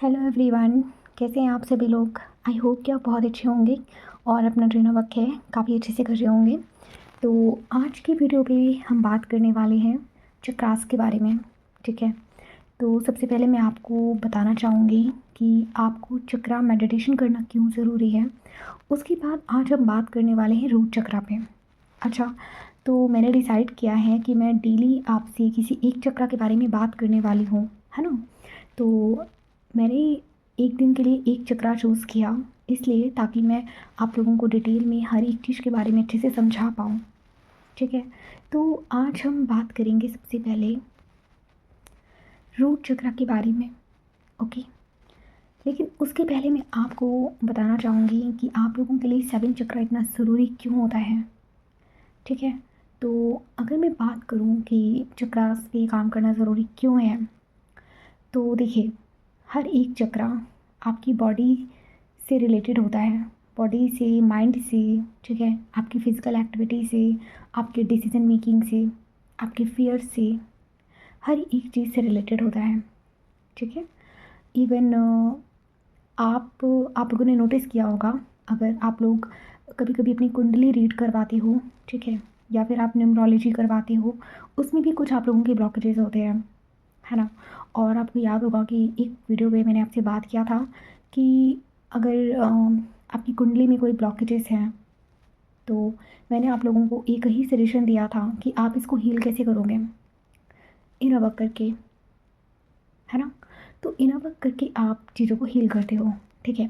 Hello everyone, कैसे हैं आप सभी लोग। आई होप कि आप बहुत अच्छे होंगे और अपना जो ना वर्क है काफ़ी अच्छे से कर रहे होंगे। तो आज की वीडियो पे हम बात करने वाले हैं चक्रास के बारे में। ठीक है, तो सबसे पहले मैं आपको बताना चाहूँगी कि आपको चक्रा मेडिटेशन करना क्यों ज़रूरी है। उसके बाद आज हम बात करने वाले हैं रूट चक्रा पे। अच्छा, तो मैंने डिसाइड किया है कि मैं डेली आपसे किसी एक चक्रा के बारे में बात करने वाली हूँ, है ना। तो मैंने एक दिन के लिए एक चक्रा चूज़ किया, इसलिए ताकि मैं आप लोगों को डिटेल में हर एक चीज़ के बारे में अच्छे से समझा पाऊँ। ठीक है, तो आज हम बात करेंगे सबसे पहले रूट चक्रा के बारे में। ओके, लेकिन उसके पहले मैं आपको बताना चाहूँगी कि आप लोगों के लिए 7 चक्रा इतना ज़रूरी क्यों होता है। ठीक है, तो अगर मैं बात करूँ कि चक्रास पे काम करना ज़रूरी क्यों है, तो देखिए, हर एक चक्रा आपकी बॉडी से रिलेटेड होता है, बॉडी से, माइंड से। ठीक है, आपकी फ़िज़िकल एक्टिविटी से, आपके डिसीजन मेकिंग से, आपके फियर से, हर एक चीज़ से रिलेटेड होता है। ठीक है, इवन आप लोगों ने नोटिस किया होगा, अगर आप लोग कभी कभी अपनी कुंडली रीड करवाते हो, ठीक है, या फिर आप न्यूमरोलॉजी करवाते हो, उसमें भी कुछ आप लोगों के ब्लॉकेजेस होते हैं, है ना। और आपको याद होगा कि एक वीडियो में मैंने आपसे बात किया था कि अगर आपकी कुंडली में कोई ब्लॉकेजेस हैं, तो मैंने आप लोगों को एक ही सजेशन दिया था कि आप इसको हील कैसे करोगे, इनर वर्क करके, है ना। तो इनर वर्क करके आप चीज़ों को हील करते हो। ठीक है,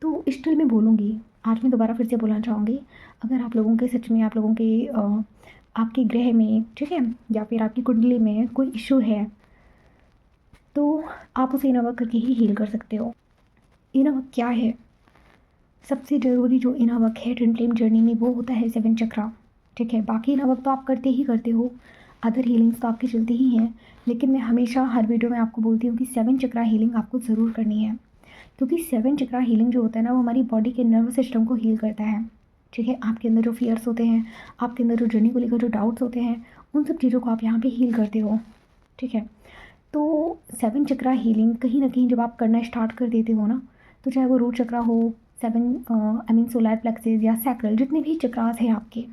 तो स्टिल मैं बोलूँगी, आज मैं दोबारा फिर से बोलना चाहूँगी, अगर आप लोगों के सच में आप लोगों के आपके ग्रह में, ठीक है, या फिर आपकी कुंडली में कोई इशू है, तो आप उसे इनर वर्क करके ही हील कर सकते हो। इनर वर्क क्या है? सबसे ज़रूरी जो इनर वर्क है ट्विन फ्लेम जर्नी में, वो होता है 7 चक्रा। ठीक है, बाकी इनर वर्क तो आप करते ही करते हो, अदर हीलिंग्स तो आपकी चलती ही हैं, लेकिन मैं हमेशा हर वीडियो में आपको बोलती हूँ कि 7 चक्रा हीलिंग आपको ज़रूर करनी है, क्योंकि 7 चक्रा हीलिंग जो होता है ना, वो हमारी बॉडी के नर्वस सिस्टम को हील करता है। ठीक है, आपके अंदर जो फियर्स होते हैं, आपके अंदर जो जर्नी को लेकर जो डाउट्स होते हैं, उन सब चीज़ों को आप यहाँ पे हील करते हो। ठीक है, तो 7 चक्रा हीलिंग कहीं न कहीं जब आप करना स्टार्ट कर देते हो ना, तो चाहे वो रूट चक्रा हो, 7 आई मीन सोलर प्लेक्सेस या सैक्रल, जितने भी चक्रास हैं आपके,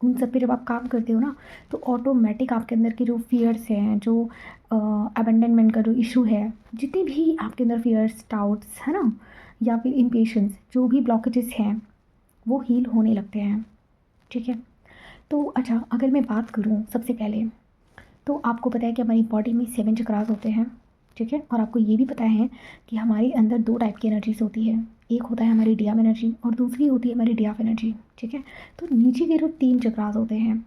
उन सब पे जब आप काम करते हो ना, तो ऑटोमेटिक आपके अंदर के जो फियर्स हैं, जो अबंडनमेंट का जो इशू है, जितने भी आपके अंदर फियर्स, डाउट्स, है ना, या फिर इम्पेशंस, जो भी ब्लॉकेजेस हैं, वो हील होने लगते हैं। ठीक है, तो अच्छा, अगर मैं बात करूँ सबसे पहले, तो आपको पता है कि हमारी बॉडी में 7 चक्रास होते हैं। ठीक है, और आपको ये भी पता है कि हमारे अंदर 2 टाइप की एनर्जीज होती है, एक होता है हमारी डियाम एनर्जी और दूसरी होती है हमारी डियाफ एनर्जी। ठीक है, तो नीचे के जो 3 चक्रास होते हैं,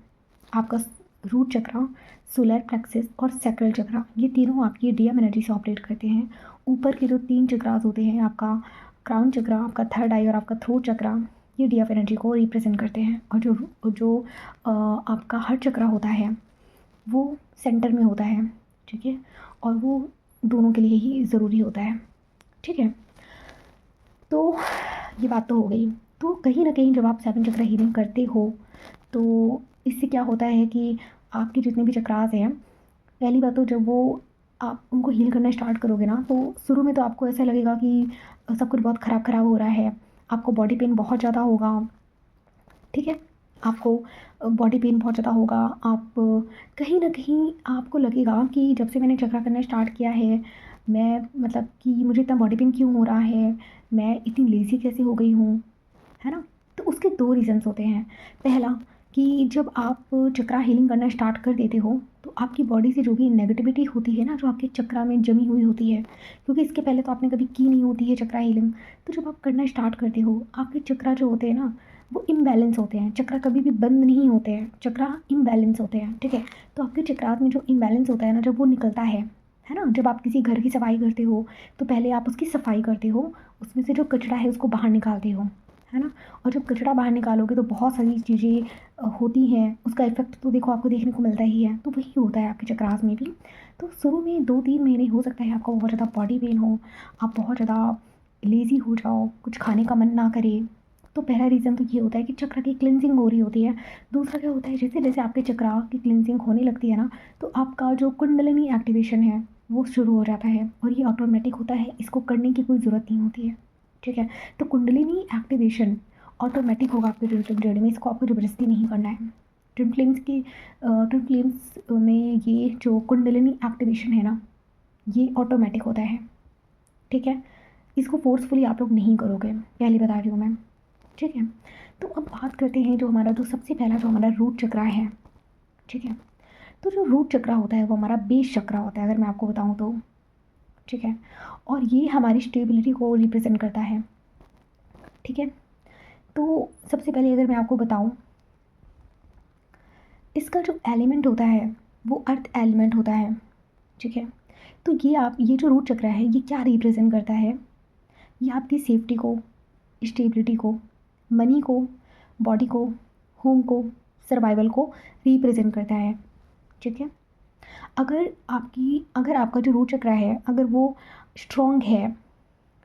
आपका रूट चक्रा, सोलर प्लेक्सस और सैक्रल चक्रा, ये तीनों आपकी डियाम एनर्जी से ऑपरेट करते हैं। ऊपर के जो 3 चक्रास होते हैं, आपका क्राउन चक्रा, आपका थर्ड आई और आपका थ्रोट चक्रा, ये डियाफ एनर्जी को रिप्रेजेंट करते हैं। और जो जो आपका हार्ट चक्रा होता है, वो सेंटर में होता है। ठीक है, और वो दोनों के लिए ही ज़रूरी होता है। ठीक है, तो ये बात तो हो गई। तो कहीं ना कहीं जब आप 7 चक्र हीलिंग करते हो, तो इससे क्या होता है कि आपके जितने भी चक्रास हैं, पहली बात तो जब वो आप उनको हील करना स्टार्ट करोगे ना, तो शुरू में तो आपको ऐसा लगेगा कि सब कुछ बहुत ख़राब ख़राब हो रहा है, आपको बॉडी पेन बहुत ज़्यादा होगा। ठीक है, आपको बॉडी पेन बहुत ज़्यादा होगा। आप कहीं न कहीं आपको लगेगा कि जब से मैंने चक्रा करना स्टार्ट किया है, मैं मतलब कि मुझे इतना बॉडी पेन क्यों हो रहा है, मैं इतनी लेज़ी कैसे हो गई हूँ, है ना? तो उसके 2 रीज़न्स होते हैं। पहला, कि जब आप चक्रा हीलिंग करना स्टार्ट कर देते हो, तो आपकी बॉडी से जो भी नेगेटिविटी होती है ना, जो आपके चक्रा में जमी हुई होती है, क्योंकि इसके पहले तो आपने कभी की नहीं होती है चक्रा हीलिंग, तो जब आप करना स्टार्ट करते हो, आपके चक्रा जो होते हैं ना, वो इम्बैलेंस होते हैं। चक्रा कभी भी बंद नहीं होते हैं, चक्रा इम्बैलेंस होते हैं। ठीक है, तो आपके चक्रास में जो इम्बैलेंस होता है ना, जब वो निकलता है ना, जब आप किसी घर की सफाई करते हो, तो पहले आप उसकी सफाई करते हो, उसमें से जो कचरा है उसको बाहर निकालते हो, है ना। और जब कचरा बाहर निकालोगे तो बहुत सारी चीज़ें होती हैं, उसका इफ़ेक्ट तो देखो आपको देखने को मिलता ही है। तो वही होता है आपके चक्रास में भी। तो शुरू में 2-3 महीने हो सकता है आपको बहुत ज़्यादा बॉडी पेन हो, आप बहुत ज़्यादा लेज़ी हो जाओ, कुछ खाने का मन ना करे। तो पहला रीज़न तो ये होता है कि चक्र की क्लिनजिंग हो रही होती है। दूसरा क्या होता है, जैसे जैसे आपके चक्रा की क्लिनजिंग होने लगती है ना, तो आपका जो कुंडलिनी एक्टिवेशन है, वो शुरू हो जाता है और ये ऑटोमेटिक होता है, इसको करने की कोई ज़रूरत नहीं होती है, ठीक है। तो कुंडलिनी एक्टिवेशन ऑटोमेटिक होगा आपके ट्विन फ्लेम जर्नी में, इसको आपको ज़बरदस्ती नहीं करना है। ट्विन फ्लेम्स में ये जो कुंडलिनी एक्टिवेशन है ना, ये ऑटोमेटिक होता है, ठीक है। इसको फोर्सफुली आप लोग नहीं करोगे, पहले बता रही हूँ मैं, ठीक है। तो अब बात करते हैं जो हमारा जो सबसे पहला जो हमारा रूट चक्रा है, ठीक है। तो जो रूट चक्रा होता है वो हमारा बेस चक्रा होता है, अगर मैं आपको बताऊँ तो, ठीक है। और ये हमारी स्टेबिलिटी को रिप्रेजेंट करता है, ठीक है। तो सबसे पहले अगर मैं आपको बताऊँ, इसका जो एलिमेंट होता है वो अर्थ एलिमेंट होता है, ठीक है। तो ये जो रूट चक्र है ये क्या रिप्रेजेंट करता है, ये आपकी सेफ्टी को, स्टेबिलिटी को, मनी को, बॉडी को, होम को, सर्वाइवल को रिप्रेजेंट करता है, ठीक है। अगर आपका जो रूट चक्र है अगर वो स्ट्रॉन्ग है,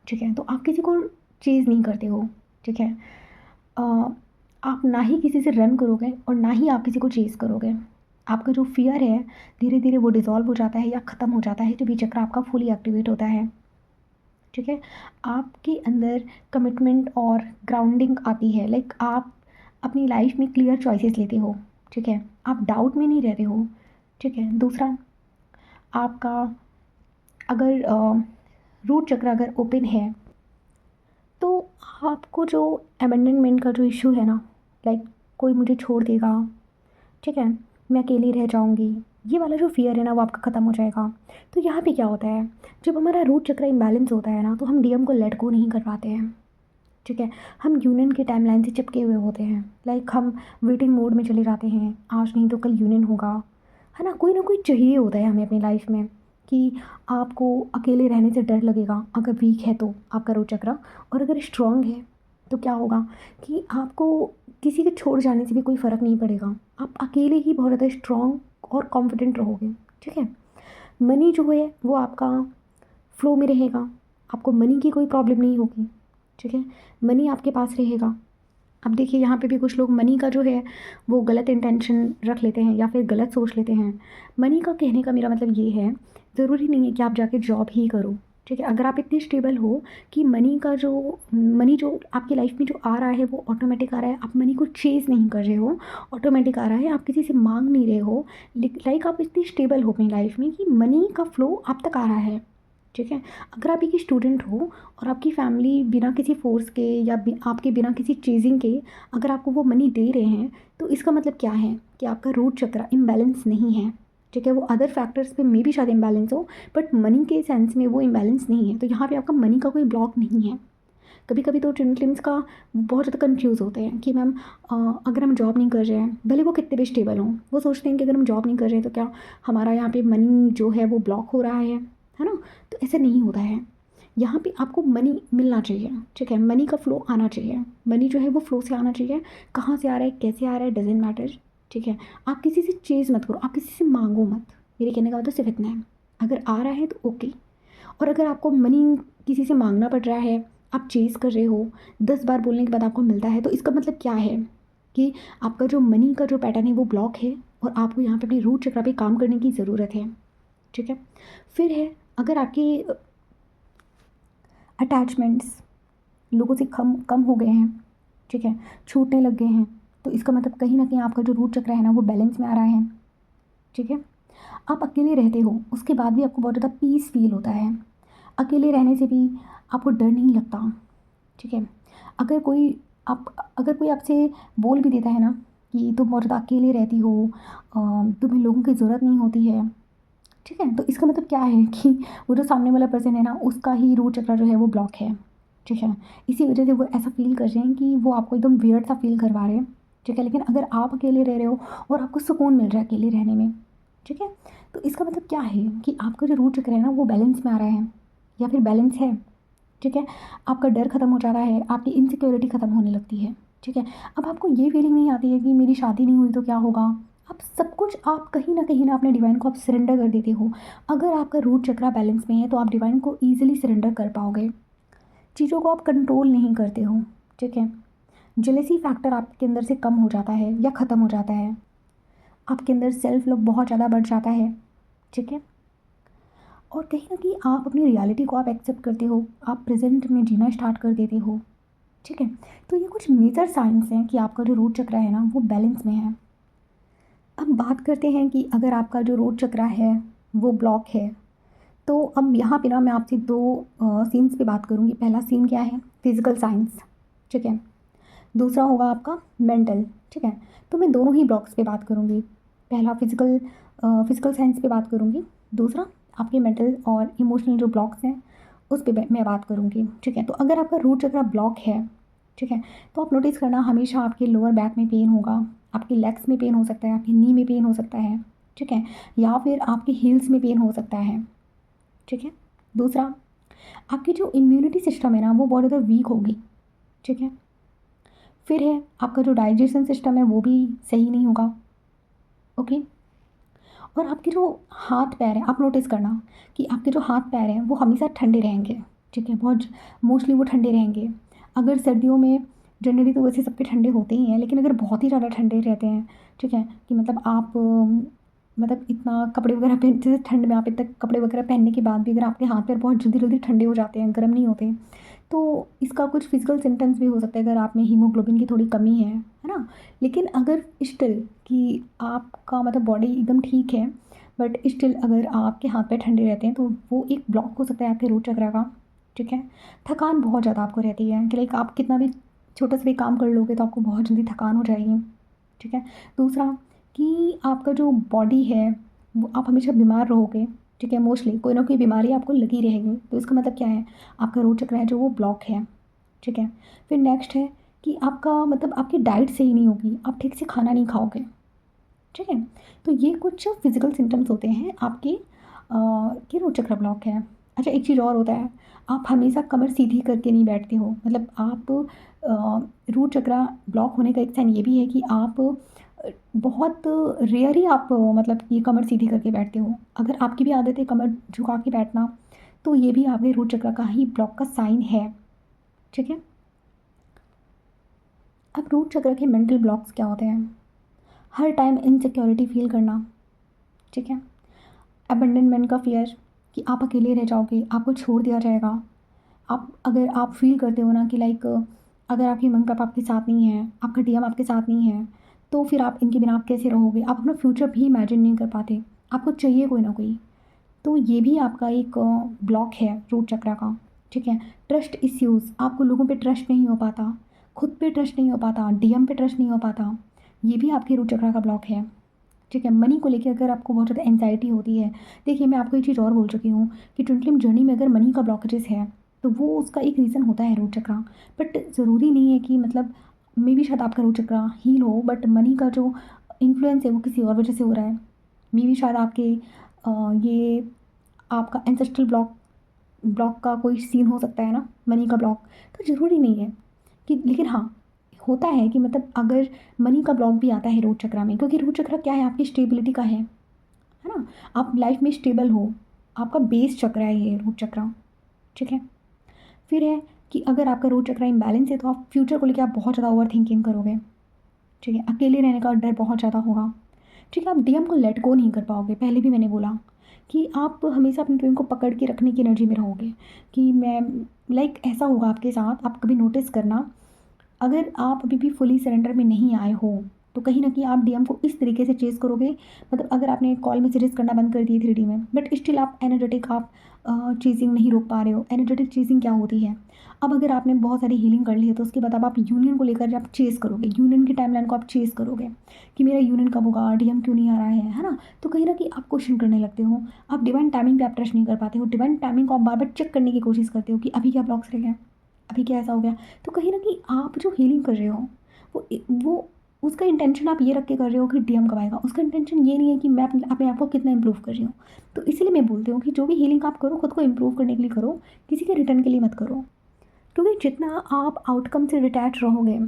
ठीक है, तो आप किसी को चेज़ नहीं करते हो, ठीक है। अ, आप ना ही किसी से रन करोगे और ना ही आप किसी को चेज़ करोगे। आपका जो फ़ियर है धीरे धीरे वो डिज़ॉल्व हो जाता है या ख़त्म हो जाता है जब ये चक्र आपका फुली एक्टिवेट होता है, ठीक है। आपके अंदर कमिटमेंट और ग्राउंडिंग आती है, लाइक आप अपनी लाइफ में क्लियर चॉइसेस लेते हो, ठीक है। आप डाउट में नहीं रहते हो, ठीक है। दूसरा, आपका अगर रूट चक्र अगर ओपन है तो आपको जो अबैंडनमेंट का जो इशू है ना, लाइक कोई मुझे छोड़ देगा, ठीक है, मैं अकेली रह जाऊंगी, ये वाला जो फियर है ना वो आपका ख़त्म हो जाएगा। तो यहाँ पे क्या होता है, जब हमारा रूट चक्र इम्बैलेंस होता है ना तो हम डीएम को लेट गो नहीं कर पाते हैं, ठीक है। हम यूनियन के टाइमलाइन से चिपके हुए होते हैं, लाइक हम वेटिंग मोड में चले जाते हैं, आज नहीं तो कल यूनियन होगा, है ना कोई चाहिए होता है हमें अपनी लाइफ में कि आपको अकेले रहने से डर लगेगा अगर वीक है तो आपका रोग चक्र, और अगर स्ट्रांग है तो क्या होगा कि आपको किसी के छोड़ जाने से भी कोई फ़र्क नहीं पड़ेगा, आप अकेले ही बहुत ज़्यादा स्ट्रांग और कॉन्फिडेंट रहोगे, ठीक है। मनी जो है वो आपका फ्लो में रहेगा, आपको मनी की कोई प्रॉब्लम नहीं होगी, ठीक है। मनी आपके पास रहेगा। अब देखिए यहाँ पे भी कुछ लोग मनी का जो है वो गलत इंटेंशन रख लेते हैं या फिर गलत सोच लेते हैं। मनी का कहने का मेरा मतलब ये है, ज़रूरी नहीं है कि आप जाके जॉब ही करो, ठीक है। अगर आप इतने स्टेबल हो कि मनी जो आपकी लाइफ में जो आ रहा है वो ऑटोमेटिक आ रहा है, आप मनी को चेज़ नहीं कर रहे हो, ऑटोमेटिक आ रहा है, आप किसी से मांग नहीं रहे हो, लाइक आप इतनी स्टेबल हो अपनी लाइफ में कि मनी का फ्लो आप तक आ रहा है, ठीक है। अगर आप एक स्टूडेंट हो और आपकी फैमिली बिना किसी फ़ोर्स के या आपके बिना किसी चीज़िंग के अगर आपको वो मनी दे रहे हैं, तो इसका मतलब क्या है कि आपका रूट चक्र इम्बैलेंस नहीं है, ठीक है। वो अदर फैक्टर्स पे मे भी शायद इम्बैलेंस हो, बट मनी के सेंस में वो इम्बैलेंस नहीं है, तो यहाँ पे आपका मनी का कोई ब्लॉक नहीं है। कभी कभी तो ट्विन फ्लेम्स का बहुत ज़्यादा कंफ्यूज होते हैं कि मैम अगर हम जॉब नहीं कर रहे हैं, भले वो कितने भी स्टेबल हों, वो सोचते हैं कि अगर हम जॉब नहीं कर रहे हैं तो क्या हमारा यहाँ पे मनी जो है वो ब्लॉक हो रहा है ना। तो ऐसे नहीं होता है, यहाँ पे आपको मनी मिलना चाहिए, ठीक है। मनी का फ्लो आना चाहिए, मनी जो है वो फ्लो से आना चाहिए, कहाँ से आ रहा है कैसे आ रहा है डजेंट मैटर, ठीक है। आप किसी से चेज़ मत करो, आप किसी से मांगो मत, मेरे कहने का मतलब सिर्फ इतना है। अगर आ रहा है तो ओके, और अगर आपको मनी किसी से मांगना पड़ रहा है, आप चेज़ कर रहे हो, 10 बार बोलने के बाद आपको मिलता है, तो इसका मतलब क्या है कि आपका जो मनी का जो पैटर्न है वो ब्लॉक है और आपको यहाँ पे अपने रूट चक्र पे काम करने की ज़रूरत है, ठीक है। फिर है, अगर आपके अटैचमेंट्स लोगों से कम कम हो गए हैं, ठीक है, छूटने लग गए हैं, तो इसका मतलब कहीं ना कहीं आपका जो रूट चक्र है ना वो बैलेंस में आ रहा है, ठीक है। आप अकेले रहते हो उसके बाद भी आपको बहुत ज़्यादा पीस फील होता है, अकेले रहने से भी आपको डर नहीं लगता, ठीक है। अगर कोई अगर कोई आपसे बोल भी देता है ना कि तुम बहुत ज़्यादा अकेले रहती हो, तुम्हें लोगों की ज़रूरत नहीं होती है, ठीक है, तो इसका मतलब क्या है कि वो जो सामने वाला पर्सन है ना उसका ही रूट चक्र जो है वो ब्लॉक है, ठीक है। इसी वजह से वो ऐसा फील कर रहे हैं कि वो आपको एकदम वियर्ड सा फील करवा रहे हैं, ठीक है। लेकिन अगर आप अकेले रह रहे हो और आपको सुकून मिल रहा है अकेले रहने में, ठीक है, तो इसका मतलब क्या है कि आपका जो रूट चक्र है ना वो बैलेंस में आ रहा है या फिर बैलेंस है, ठीक है। आपका डर खत्म हो जा रहा है, आपकी इनसिक्योरिटी खत्म होने लगती है, ठीक है। अब आपको ये फीलिंग नहीं आती है कि मेरी शादी नहीं हुई तो क्या होगा, आप सब कुछ आप कहीं ना अपने डिवाइन को आप सरेंडर कर देते हो। अगर आपका रूट चक्रा बैलेंस में है तो आप डिवाइन को ईजिली सरेंडर कर पाओगे, चीज़ों को आप कंट्रोल नहीं करते हो, ठीक है। जेलेसी फैक्टर आपके अंदर से कम हो जाता है या ख़त्म हो जाता है, आपके अंदर सेल्फ लव बहुत ज़्यादा बढ़ जाता है, ठीक है। और कहीं न कहीं आप अपनी रियलिटी को आप एक्सेप्ट करते हो, आप प्रेज़ेंट में जीना स्टार्ट कर देते हो, ठीक है? तो ये कुछ मेजर साइन्स हैं कि आपका जो रूट चक्र है ना, वो बैलेंस में है। अब बात करते हैं कि अगर आपका जो रूट चक्र है, वो ब्लॉक है, तो अब यहाँ पे ना मैं आपसे 2 सीन्स पे बात करूँगी। पहला सीन क्या है? फिज़िकल साइंस, ठीक है? दूसरा होगा आपका मेंटल, ठीक है? तो मैं दोनों ही ब्लॉक्स पे बात करूँगी। पहला फिज़िकल साइंस पे बात करूँगी, दूसरा आपके मेंटल और इमोशनल जो ब्लॉक्स हैं, उस पे मैं बात करूँगी, ठीक है? तो अगर आपका रूट चक्र ब्लॉक है, ठीक है? तो आप नोटिस करना हमेशा आपके लोअर बैक में पेन होगा, आपके लेग्स में पेन हो सकता है, आपकी नी में पेन हो सकता है, ठीक है? या फिर आपके हील्स में पेन हो सकता है, ठीक है? दूसरा, आपकी जो इम्यूनिटी सिस्टम है ना, वो बहुत ज़्यादा वीक होगी, ठीक है? फिर है आपका जो डाइजेशन सिस्टम है वो भी सही नहीं होगा, ओके। और आपके जो हाथ पैर हैं आप नोटिस करना कि आपके जो हाथ पैर हैं वो हमेशा ठंडे रहेंगे, ठीक है, बहुत मोस्टली वो ठंडे रहेंगे। अगर सर्दियों में जनरली तो वैसे सबके ठंडे होते ही हैं, लेकिन अगर बहुत ही ज़्यादा ठंडे रहते हैं, ठीक है, कि मतलब आप मतलब इतना कपड़े वगैरह पहन जैसे ठंड में आप इतने कपड़े वगैरह पहनने के बाद भी अगर आपके हाथ पैर बहुत जल्दी जल्दी ठंडे हो जाते हैं, गर्म नहीं होते, तो इसका कुछ फिजिकल सिम्टम्स भी हो सकता है अगर आप में हीमोग्लोबिन की थोड़ी कमी है ना। लेकिन अगर स्टिल कि आपका मतलब बॉडी एकदम ठीक है, बट स्टिल अगर आपके हाथ पैर ठंडे रहते हैं तो वो एक ब्लॉक हो सकता है आपके रूट चक्र का, ठीक है। थकान बहुत ज़्यादा आपको रहती है कि लाइक आप कितना भी छोटा सा भी काम कर लोगे तो आपको बहुत जल्दी थकान हो जाएगी, ठीक है। दूसरा कि आपका जो बॉडी है वो आप हमेशा बीमार रहोगे, ठीक है, मोस्टली कोई ना कोई बीमारी आपको लगी रहेगी, तो इसका मतलब क्या है, आपका रूट चक्र है जो वो ब्लॉक है, ठीक है। फिर नेक्स्ट है कि आपका मतलब आपकी डाइट सही नहीं होगी, आप ठीक से खाना नहीं खाओगे, ठीक है। तो ये कुछ फिजिकल सिम्टम्स होते हैं आपके कि रूट चक्र ब्लॉक है। अच्छा, एक चीज़ और होता है, आप हमेशा कमर सीधी करके नहीं बैठते हो, मतलब आप रूट चक्र ब्लॉक होने का एक साइन ये भी है कि आप बहुत रेयर ही आप मतलब ये कमर सीधी करके बैठते हो। अगर आपकी भी आदत है कमर झुका के बैठना, तो ये भी आपके रूट चक्र का ही ब्लॉक का साइन है, ठीक है। अब रूट चक्र के मेंटल ब्लॉक्स क्या होते हैं? हर टाइम इनसिक्योरिटी फील करना, ठीक है। अबंडनमेंट का फ़ियर कि आप अकेले रह जाओगे, आपको छोड़ दिया जाएगा। अगर आप फ़ील करते हो ना कि लाइक अगर आपके मम्मी-पापा आपके साथ नहीं हैं, आपका डीएम आपके साथ नहीं है, तो फिर आप इनके बिना आप कैसे रहोगे? आप अपना फ्यूचर भी इमेजिन नहीं कर पाते। आपको चाहिए कोई ना कोई। तो ये भी आपका एक ब्लॉक है रूट चक्र का, ठीक है। ट्रस्ट इश्यूज़, आपको लोगों पे ट्रस्ट नहीं हो पाता, खुद पे ट्रस्ट नहीं हो पाता, डीएम पे ट्रस्ट नहीं हो पाता, ये भी आपके रूट चक्र का ब्लॉक है। ठीक है, मनी को लेके अगर आपको बहुत ज़्यादा एंग्ज़ायटी होती है, देखिए मैं आपको एक चीज़ और बोल चुकी हूँ कि ट्विन फ्लेम जर्नी में अगर मनी का ब्लॉकेजेस है, तो वो उसका एक रीज़न होता है रूट चक्र। बट ज़रूरी नहीं है कि मतलब मे बी शायद आपका रूट चक्र हील हो, बट मनी का जो इन्फ्लुएंस है वो किसी और वजह से हो रहा है। मे बी शायद आपके ये आपका एंसेस्ट्रल ब्लॉक ब्लॉक का कोई सीन हो सकता है ना, मनी का ब्लॉक। तो ज़रूरी नहीं है कि, लेकिन हाँ, होता है कि मतलब अगर मनी का ब्लॉक भी आता है रूट चक्र में, क्योंकि रूट चक्र क्या है, आपकी स्टेबिलिटी का है ना? आप लाइफ में स्टेबल हो, आपका बेस चक्र है ये रूट चक्र, ठीक है? फिर है कि अगर आपका रूट चक्र इम्बैलेंस है तो आप फ्यूचर को लेके आप बहुत ज़्यादा ओवरथिंकिंग करोगे, ठीक है? अकेले रहने का डर बहुत ज़्यादा होगा, ठीक है? आप डीएम को लेट गो नहीं कर पाओगे। पहले भी मैंने बोला कि आप हमेशा अपने ड्रीम को पकड़ के रखने की एनर्जी में रहोगे कि मैं लाइक ऐसा होगा आपके साथ, आप कभी नोटिस करना, अगर आप अभी भी फुली सरेंडर में नहीं आए हो, तो कहीं न कहीं आप डीएम को इस तरीके से चेज़ करोगे, मतलब अगर आपने कॉल मैसेजेस करना बंद कर दिए 3D में, बट स्टिल आप एनर्जेटिक आप चेज़िंग नहीं रोक पा रहे हो। एनर्जेटिक चेज़िंग क्या होती है? अब अगर आपने बहुत सारी हीलिंग कर ली है, तो उसके बाद अब आप यूनियन को लेकर आप चेज़ करोगे, यूनियन की टाइमलाइन को आप चेज़ करोगे कि मेरा यूनियन कब होगा? डीएम क्यों नहीं आ रहा है ना? तो कहीं न कहीं आप क्वेश्चन करने लगते हो। आप डिवाइन टाइमिंग पे आप ट्रस्ट नहीं कर पाते हो। डिवाइन टाइमिंग को आप बार-बार चेक करने की कोशिश करते हो कि अभी क्या ब्लॉक्स रह गए हैं? अभी क्या ऐसा हो गया? तो कहीं न कहीं आप जो हीलिंग कर रहे हो, वो उसका इंटेंशन आप ये रख के कर रहे हो कि डीएम कब आएगा। उसका इंटेंशन ये नहीं है कि मैं अपने आप को कितना इम्प्रूव कर रही हूँ। तो इसीलिए मैं बोलती हूँ कि जो भी हीलिंग आप करो, खुद को इम्प्रूव करने के लिए करो, किसी के रिटर्न के लिए मत करो। क्योंकि जितना आप आउटकम से डिटैच रहोगे,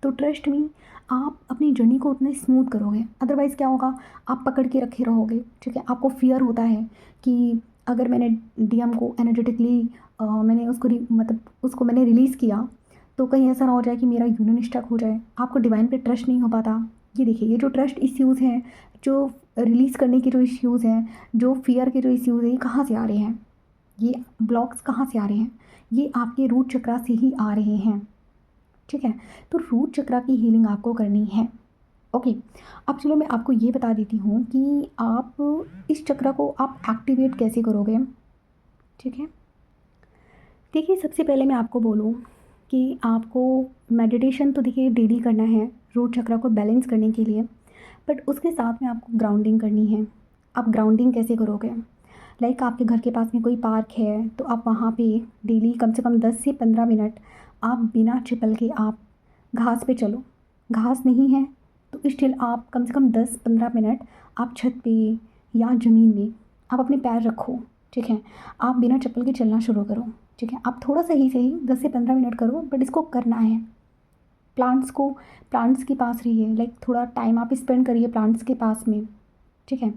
तो ट्रस्ट मी, आप अपनी जर्नी को उतना स्मूथ करोगे। अदरवाइज़ क्या होगा, आप पकड़ के रखे रहोगे, ठीक है? आपको फ़ियर होता है कि अगर मैंने डीएम को एनर्जेटिकली मैंने उसको मतलब उसको मैंने रिलीज़ किया, तो कहीं ऐसा ना हो जाए कि मेरा यूनियन स्टक हो जाए। आपको डिवाइन पे ट्रस्ट नहीं हो पाता, ये देखिए, ये जो ट्रस्ट इश्यूज़ हैं, जो रिलीज़ करने के जो इश्यूज़ हैं, जो फ़ियर के जो इश्यूज़ हैं, ये कहाँ से आ रहे हैं? ये ब्लॉक्स कहाँ से आ रहे हैं? ये आपके रूट चक्रा से ही आ रहे हैं, ठीक है? तो रूट चक्रा की हीलिंग आपको करनी है, ओके। अब चलो मैं आपको ये बता देती हूँ कि आप इस चक्रा को आप एक्टिवेट कैसे करोगे, ठीक है? देखिए, सबसे पहले मैं आपको बोलूँ कि आपको मेडिटेशन तो देखिए डेली करना है, रूट चक्रा को बैलेंस करने के लिए, बट उसके साथ में आपको ग्राउंडिंग करनी है। आप ग्राउंडिंग कैसे करोगे? लाइक आपके घर के पास में कोई पार्क है, तो आप वहाँ पे डेली कम से कम 10 से 15 मिनट आप बिना चप्पल के आप घास पे चलो। घास नहीं है तो स्टिल आप कम से कम 10-15 मिनट आप छत पे या ज़मीन में आप अपने पैर रखो, ठीक है? आप बिना चप्पल के चलना शुरू करो, ठीक है? आप थोड़ा सही 10 से 15 मिनट करो, बट इसको करना है। प्लांट्स के पास रहिए, लाइक थोड़ा टाइम आप स्पेंड करिए प्लांट्स के पास में, ठीक है?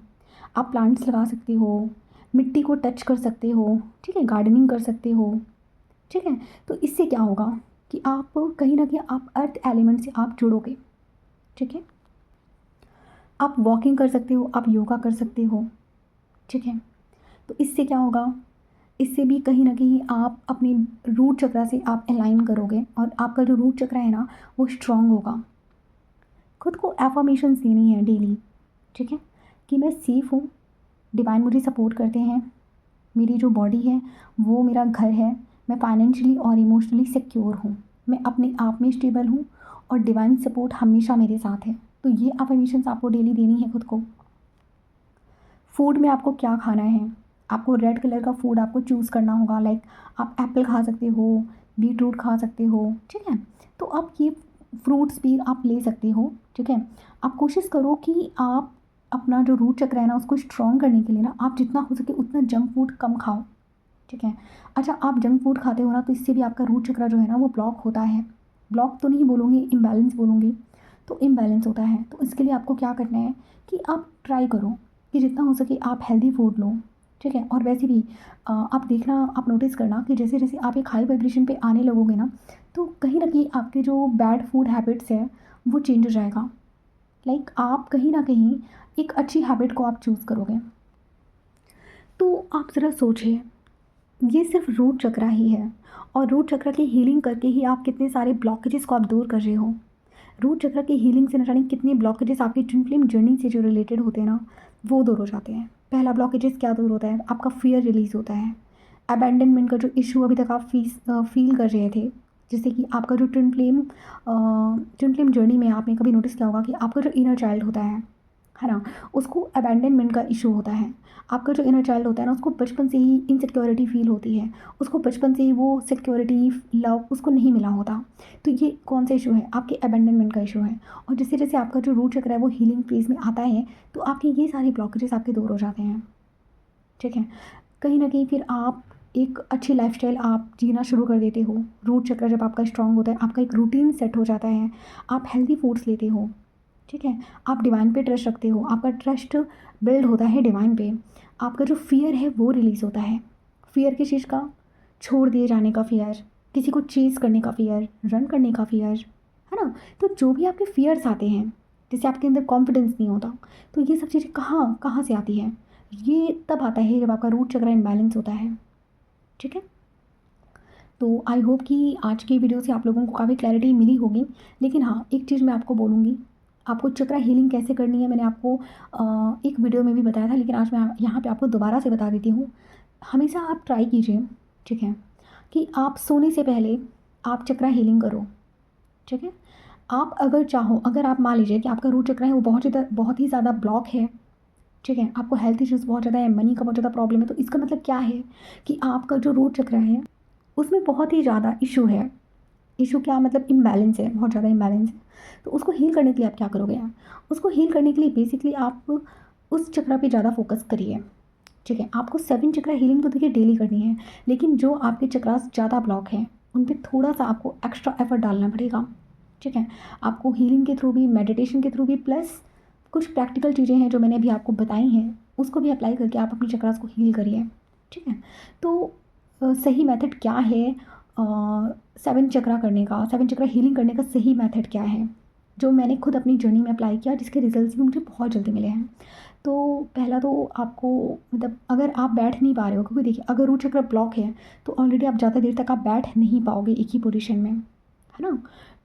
आप प्लांट्स लगा सकते हो, मिट्टी को टच कर सकते हो, ठीक है? गार्डनिंग कर सकते हो, ठीक है? तो इससे क्या होगा कि आप कहीं न कहीं आप अर्थ एलिमेंट से आप जुड़ोगे, ठीक है? आप वॉकिंग कर सकते हो, आप योगा कर सकते हो, ठीक है? तो इससे क्या होगा, इससे भी कहीं न कहीं आप अपनी रूट चक्रा से आप अलाइन करोगे और आपका जो रूट चक्रा है ना, वो स्ट्रॉन्ग होगा। खुद को अफ़र्मेशंस देनी है डेली, ठीक है? कि मैं सेफ़ हूँ, डिवाइन मुझे सपोर्ट करते हैं, मेरी जो बॉडी है वो मेरा घर है, मैं फाइनेंशियली और इमोशनली सिक्योर हूँ, मैं अपने आप में स्टेबल हूँ और डिवाइन सपोर्ट हमेशा मेरे साथ है। तो ये अफ़र्मेशंस आपको डेली देनी है खुद को। फूड में आपको क्या खाना है? आपको रेड कलर का फूड आपको चूज़ करना होगा, लाइक आप एप्पल खा सकते हो, बीटरूट खा सकते हो, ठीक है? तो आप ये फ्रूट्स भी आप ले सकते हो, ठीक है? आप कोशिश करो कि आप अपना जो रूट चक्र है ना, उसको स्ट्रॉन्ग करने के लिए ना, आप जितना हो सके उतना जंक फूड कम खाओ, ठीक है? अच्छा, आप जंक फूड खाते हो ना, तो इससे भी आपका रूट चक्र जो है ना, वो ब्लॉक होता है। ब्लॉक तो नहीं बोलूँगी, इम्बैलेंस बोलूँगी। तो इम्बैलेंस होता है, तो इसके लिए आपको क्या करना है कि आप ट्राई करो कि जितना हो सके आप हेल्दी फूड लो, ठीक है? और वैसे भी आप देखना, आप नोटिस करना कि जैसे-जैसे आप एक हाई वाइब्रेशन पे आने लगोगे ना, तो कहीं न कहीं आपके जो बैड फूड हैबिट्स हैं, वो चेंज हो जाएगा। लाइक आप कहीं न कहीं एक अच्छी हैबिट को आप चूज़ करोगे। तो आप ज़रा सोचिए, ये सिर्फ़ रूट चक्रा ही है और रूट चक्रा की हीलिंग करके ही आप कितने सारे ब्लॉकेजेस को आप दूर कर रहे हो। रूट चक्र की हीलिंग से न जाने कितने ब्लॉकेजेस आपकी ट्विन फ्लेम जर्नी से जो रिलेटेड होते हैं ना, वो दूर हो जाते हैं। पहला ब्लॉकेजेस क्या दूर होता है? आपका फ़ियर रिलीज़ होता है। अबैंडनमेंट का जो इश्यू अभी तक आप फ़ील कर रहे थे, जैसे कि आपका जो ट्विन फ्लेम जर्नी में आपने कभी नोटिस किया होगा कि आपका जो इनर चाइल्ड होता है ना? उसको अबैंडनमेंट का इश्यू होता है। आपका जो इनर चाइल्ड होता है ना, उसको बचपन से ही इनसिक्योरिटी फ़ील होती है। उसको बचपन से ही वो सिक्योरिटी, लव उसको नहीं मिला होता। तो ये कौन सा इशू है? आपके अबैंडनमेंट का इशू है। और जैसे-जैसे आपका जो रूट चक्र है वो हीलिंग फेज़ में आता है, तो आपके ये सारे ब्लॉकेजेस आपके दूर हो जाते हैं, ठीक है? कहीं न कहीं फिर आप एक अच्छी लाइफ़स्टाइल आप जीना शुरू कर देते हो। रूट चक्र जब आपका स्ट्रॉन्ग होता है, आपका एक रूटीन सेट हो जाता है, आप हेल्दी फूड्स लेते हो, ठीक है? आप डिवाइन पे ट्रस्ट रखते हो, आपका ट्रस्ट बिल्ड होता है डिवाइन पे। आपका जो फ़ियर है वो रिलीज़ होता है। फ़ियर किस चीज़ का? छोड़ दिए जाने का फ़ियर, किसी को चेज़ करने का फ़ियर, रन करने का फ़ियर, है ना? तो जो भी आपके फ़ियर्स आते हैं, जैसे आपके अंदर कॉन्फिडेंस नहीं होता, तो ये सब चीज़ें कहाँ कहाँ से आती हैं? ये तब आता है जब आपका रूट चक्र इम्बैलेंस होता है, ठीक है? तो आई होप कि आज की वीडियो से आप लोगों को काफ़ी क्लैरिटी मिली होगी। लेकिन हाँ, एक चीज़ मैं आपको बोलूँगी, आपको चक्रा हीलिंग कैसे करनी है मैंने आपको एक वीडियो में भी बताया था, लेकिन आज मैं यहाँ पे आपको दोबारा से बता देती हूँ। हमेशा आप ट्राई कीजिए, ठीक है, कि आप सोने से पहले आप चक्रा हीलिंग करो, ठीक है? आप अगर चाहो, अगर आप मान लीजिए कि आपका रूट चक्र है वो बहुत ही ज़्यादा ब्लॉक है, ठीक है? आपको हेल्थ इश्यूज़ बहुत ज़्यादा है, मनी का बहुत ज़्यादा प्रॉब्लम है, तो इसका मतलब क्या है कि आपका जो रूट चक्र है उसमें बहुत ही ज़्यादा इश्यू है। इश्यू क्या मतलब इम्बैलेंस है, बहुत ज़्यादा इम्बैलेंस है। तो उसको हील करने के लिए आप क्या करोगे आप? उसको हील करने के लिए बेसिकली आप उस चक्र पे ज़्यादा फ़ोकस करिए, ठीक है? आपको 7 चक्र हीलिंग तो देखिए डेली करनी है, लेकिन जो आपके चक्रास ज़्यादा ब्लॉक हैं, उन पे थोड़ा-सा आपको एक्स्ट्रा एफर्ट डालना पड़ेगा, ठीक है? आपको हीलिंग के थ्रू भी, मेडिटेशन के थ्रू भी, प्लस कुछ प्रैक्टिकल चीज़ें हैं जो मैंने अभी आपको बताई हैं, उसको भी अप्लाई करके आप अपनी चक्रास को हील करिए, ठीक है? तो सही मेथड क्या है 7 चक्रा करने का, 7 चक्रा हीलिंग करने का सही मेथड क्या है? जो मैंने खुद अपनी जर्नी में अप्लाई किया, जिसके रिजल्ट्स भी मुझे बहुत जल्दी मिले हैं। तो पहला तो आपको मतलब अगर आप बैठ नहीं पा रहे हो, क्योंकि देखिए अगर रूट चक्र ब्लॉक है तो ऑलरेडी आप ज़्यादा देर तक आप बैठ नहीं पाओगे एक ही पोजीशन में, है ना?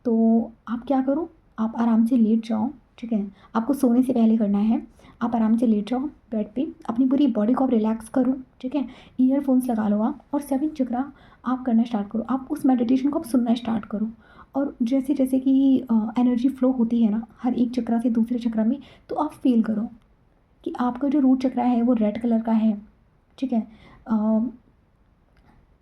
तो आप क्या करो, आप आराम से लेट जाओ, ठीक है? आपको सोने से पहले करना है, आप आराम से लेट जाओ बेड पे, अपनी पूरी बॉडी को आप रिलैक्स करो, ठीक है? ईयरफोन्स लगा लो आप और 7 चक्रा आप करना स्टार्ट करो। आप उस मेडिटेशन को आप सुनना स्टार्ट करो और जैसे जैसे कि एनर्जी फ्लो होती है ना हर एक चक्रा से दूसरे चक्रा में, तो आप फ़ील करो कि आपका जो रूट चक्रा है वो रेड कलर का है, ठीक है?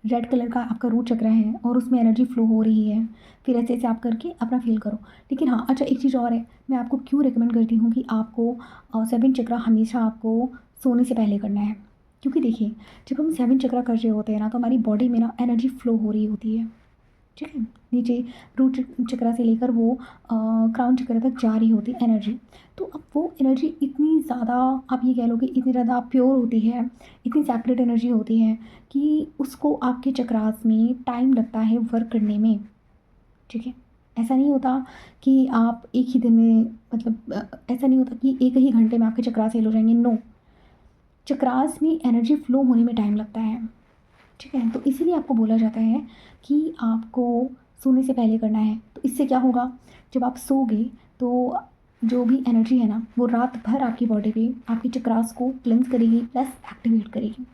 रेड कलर का आपका रूट चक्र है और उसमें एनर्जी फ्लो हो रही है। फिर ऐसे ऐसे आप करके अपना फ़ील करो। लेकिन हाँ, अच्छा एक चीज़ और है, मैं आपको क्यों रिकमेंड करती हूँ कि आपको 7 चक्रा हमेशा आपको सोने से पहले करना है। क्योंकि देखिए, जब हम 7 चक्रा कर रहे होते हैं ना, तो हमारी बॉडी में ना एनर्जी फ्लो हो रही होती है, ठीक है? नीचे रूट चक्रा से लेकर वो क्राउन चक्र तक जा रही होती है एनर्जी। तो अब वो एनर्जी इतनी ज़्यादा, आप ये कह लो कि इतनी ज़्यादा प्योर होती है, इतनी सेपरेट एनर्जी होती है कि उसको आपके चक्रास में टाइम लगता है वर्क करने में, ठीक है? ऐसा नहीं होता कि आप एक ही दिन में मतलब ऐसा नहीं होता कि एक ही घंटे में आपके चक्रास हील हो जाएँगे, नो। चक्रास में एनर्जी फ्लो होने में टाइम लगता है, ठीक है? तो इसीलिए आपको बोला जाता है कि आपको सोने से पहले करना है। तो इससे क्या होगा, जब आप सोओगे तो जो भी एनर्जी है ना, वो रात भर आपकी बॉडी पे आपके चक्रास को क्लेंज़ करेगी प्लस एक्टिवेट करेगी।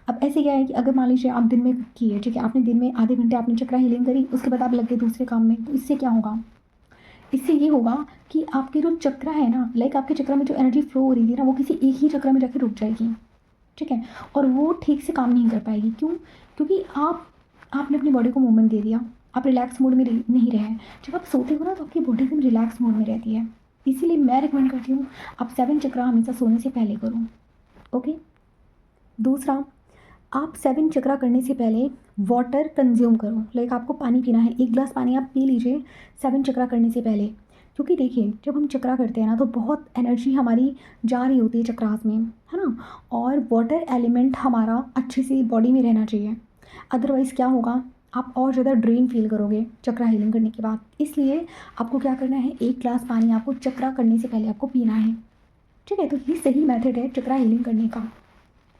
अब ऐसे क्या है कि अगर मान लीजिए आप दिन में किए, ठीक है? आपने दिन में आधे घंटे आपने चक्रा हीलिंग करी, उसके बाद आप लग गए दूसरे काम में, तो इससे क्या होगा? इससे ये होगा कि आपके जो चक्र है ना, लाइक आपके चक्र में जो एनर्जी फ्लो हो रही थी ना, वो किसी एक ही चक्र में जाके रुक जाएगी, ठीक है? और वो ठीक से काम नहीं कर पाएगी। क्यों? क्योंकि आपने अपनी बॉडी को मूवमेंट दे दिया, आप रिलैक्स मोड में नहीं रहे। जब आप सोते हो ना तो आपकी बॉडी एकदम रिलैक्स मोड में रहती है। इसीलिए मैं रिकमेंड करती हूँ आप 7 चक्रा हमेशा सोने से पहले करो, ओके? दूसरा, आप 7 चक्रा करने से पहले वाटर कंज्यूम करो, लाइक आपको पानी पीना है, 1 ग्लास पानी आप पी लीजिए 7 चक्रा करने से पहले। क्योंकि देखिए जब हम चक्रा करते हैं ना, तो बहुत एनर्जी हमारी जा रही होती है चक्रास में, है ना? और वाटर एलिमेंट हमारा अच्छे से बॉडी में रहना चाहिए, अदरवाइज़ क्या होगा, आप और ज़्यादा ड्रेन फील करोगे चक्रा हीलिंग करने के बाद। इसलिए आपको क्या करना है, 1 ग्लास पानी आपको चक्रा करने से पहले आपको पीना है, ठीक है? तो ये सही मेथड है चक्रा हीलिंग करने का।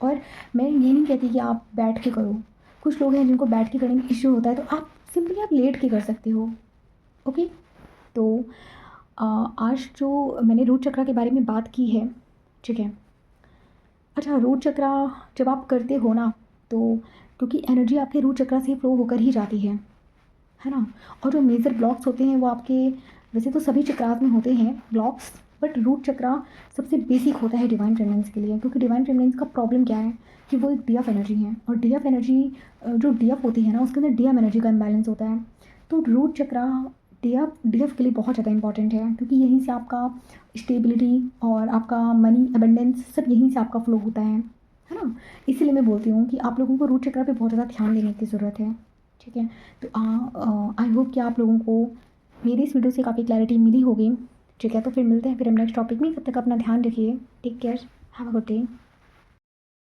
और मैं ये नहीं कहती कि आप बैठ के करो, कुछ लोग हैं जिनको बैठ के करने में इश्यू होता है, तो आप सिंपली आप लेट के कर सकते हो, ओके? तो आज जो मैंने रूट चक्रा के बारे में बात की है, ठीक है? अच्छा, रूट चक्रा जब आप करते हो ना, तो क्योंकि एनर्जी आपके रूट चक्रा से फ्लो होकर ही जाती है ना? और जो मेजर ब्लॉक्स होते हैं वो आपके, वैसे तो सभी चक्रास में होते हैं ब्लॉक्स, बट रूट चक्रा सबसे बेसिक होता है डिवाइन फेमिनिन्स के लिए। क्योंकि डिवाइन फेमिनिन्स का प्रॉब्लम क्या है कि वो एक डी एफ एनर्जी है, और डी एफ एनर्जी जो डी एफ होती है ना, उसके अंदर डी एम एनर्जी का इम्बैलेंस होता है। तो रूट चक्रा डी एफ के लिए बहुत ज़्यादा इंपॉर्टेंट है, क्योंकि यहीं से आपका स्टेबिलिटी और आपका मनी अबंडेंस सब यहीं से आपका फ्लो होता है ना? इसीलिए मैं बोलती हूँ कि आप लोगों को रूट चक्रा पे बहुत ज़्यादा ध्यान देने की ज़रूरत है, ठीक है? तो आई होप कि आप लोगों को मेरी इस वीडियो से काफ़ी क्लैरिटी मिली होगी, ठीक है? तो फिर मिलते हैं फिर हम नेक्स्ट टॉपिक में। तब तक अपना ध्यान रखिए, take care, have a good day.